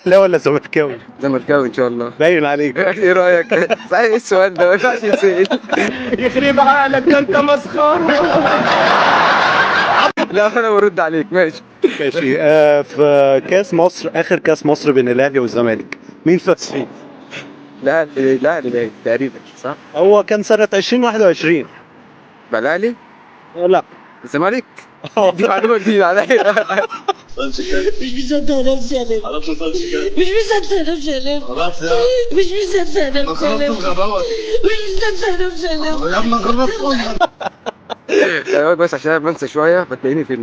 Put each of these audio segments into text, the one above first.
اهلاوي ولا زملكاوي؟ زملكاوي ان شاء الله. باين عليك. ايه رايك؟ صحيح ايه السؤال ده؟ ما ينفعش يتسال. يخرب عقلك ده انت مسخره. لا انا برد عليك ماشي. ماشي. في كاس مصر، اخر كاس مصر بين الاهلي والزمالك، مين فاز فيه؟ لا لا لا تقريبا صح. هو كان سنة 2021. بقى الاهلي لا. الزمالك. دي معلومه جديده عليا. مش مصدق نفسي يا ليل. مش مصدق نفسي يا ليل. مش مصدق نفسي يا ليل. مش مصدق نفسي يا ليل. بس عشان انا بنسى شويه فتلاقيني في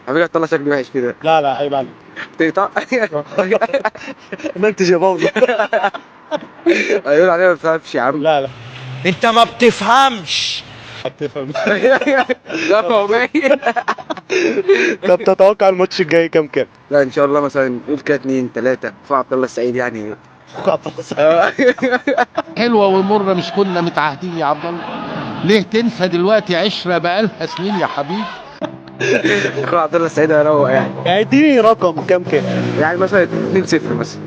حبيبي طلع شكلي وحش كده. لا لا، عيب عليك. تقطع. منتج يا بابا. هيقول عليا ما بفهمش يا عم. لا لا، انت ما بتفهمش. هتفهم. لا هو باين. طب تتوقع الماتش الجاي كام؟ لا ان شاء الله مثلا نقول كده 2 3 في عبد الله السعيد يعني. حلوة ومرة مش كنا متعهدين يا عبد الله؟ ليه تنسى دلوقتي عشرة بقالها سنين يا حبيبي؟ اخو عبد الله السعيد هيروق يعني. يعني اديني رقم كام؟ يعني مثلا 2-0 مثلا.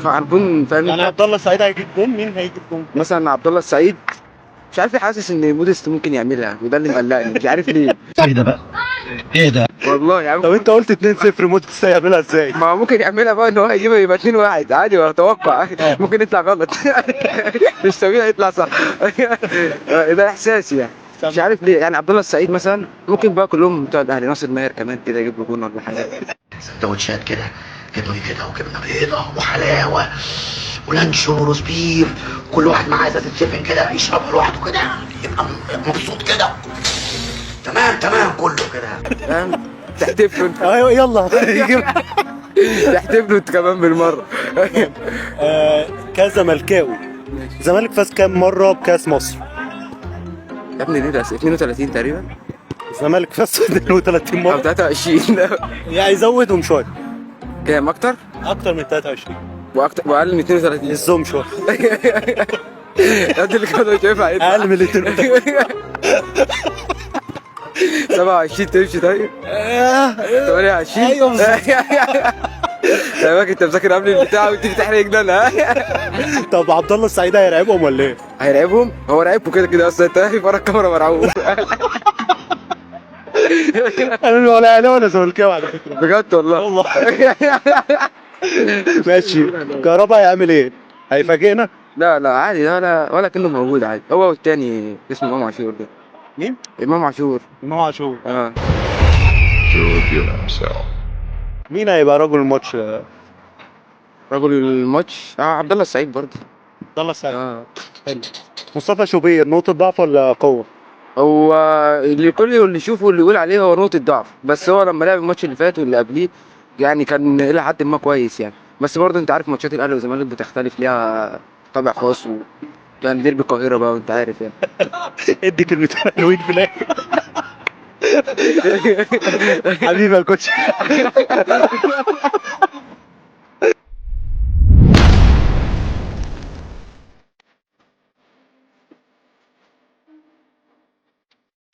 هنكون فاهم. يعني عبد الله السعيد هيجيب جون، مين هيجيب جون؟ مثلا عبد الله السعيد مش عارف ليه حاسس ان موديست ممكن يعملها وده اللي مقلقني مش عارف ليه. ايه ده بقى؟ ايه ده؟ والله يا عم. طب انت قلت 2-0، موديست هيعملها ازاي؟ ما هو ممكن يعملها بقى ان هو يجيبها يبقى 2-1 عادي واتوقع. ممكن يطلع غلط. مش طبيعي يطلع صح. ده احساسي يعني. مش عارف ليه يعني عبد الله السعيد مثلا ممكن بقى كلهم بتوع الاهلي ناصر ماهر كمان كده يجيب له جون ولا حاجه. سندوتشات كده، جبنه كده وجبنه بيضه وحلاوه ولانشون وروز بيف، كل واحد معاه ازازه شيفن كده يشربها لوحده كده، يبقى مبسوط كده. تمام تمام كله كده. فاهم؟ تحتفلوا انت. ايوه يلا. يجيب. تحتفلوا انت كمان بالمره. كزملكاوي، الزمالك فاز كام مرة بكاس مصر؟ يا ابني ليه ده 32 تقريبا الزمالك فاز 32 او مرة. 23. يعني زودهم شوية. كام اكتر أكتر من 23. واكتر واقل من 32. الزوم شوية. قد اللي كانوا شايفها عيد. أقل من 32. 27 تمشي طيب. 28. أيوه بالظبط. خلي انت مذاكر قبل البتاع وتيجي تحرجنا انا. طب عبد الله السعيد هيلعبهم ولا إيه؟ هيرعبهم. هو راعبكم كده كده اصلا انت واقف ورا الكاميرا مرعوب. أنا ولا أهلاوي ولا زملكاوي على فكرة. بجد والله. والله. ماشي. كهربا هيعمل إيه؟ هيفاجئنا؟ لا لا عادي لا ولا كأنه موجود عادي. هو والتاني اسمه امام عاشور ده. مين؟ امام عاشور. إمام عاشور. اه. مين هيبقى رجل الماتش؟ رجل الماتش عبد الله السعيد برضه. عبد الله السعيد. اه. حلو. مصطفى شوبير نقطة ضعف ولا قوة؟ هو اللي كل اللي يشوفه واللي يقول عليه هو نقطة ضعف، بس هو لما لعب الماتش اللي فات واللي قبليه يعني كان إلى حد ما كويس يعني. بس برضه أنت عارف ماتشات الأهلي والزمالك بتختلف ليها طابع خاص يعني ديربي القاهرة بقى وأنت عارف يعني. ادي كلمتين حلوين في الاخر. حبيبي يا كوتش.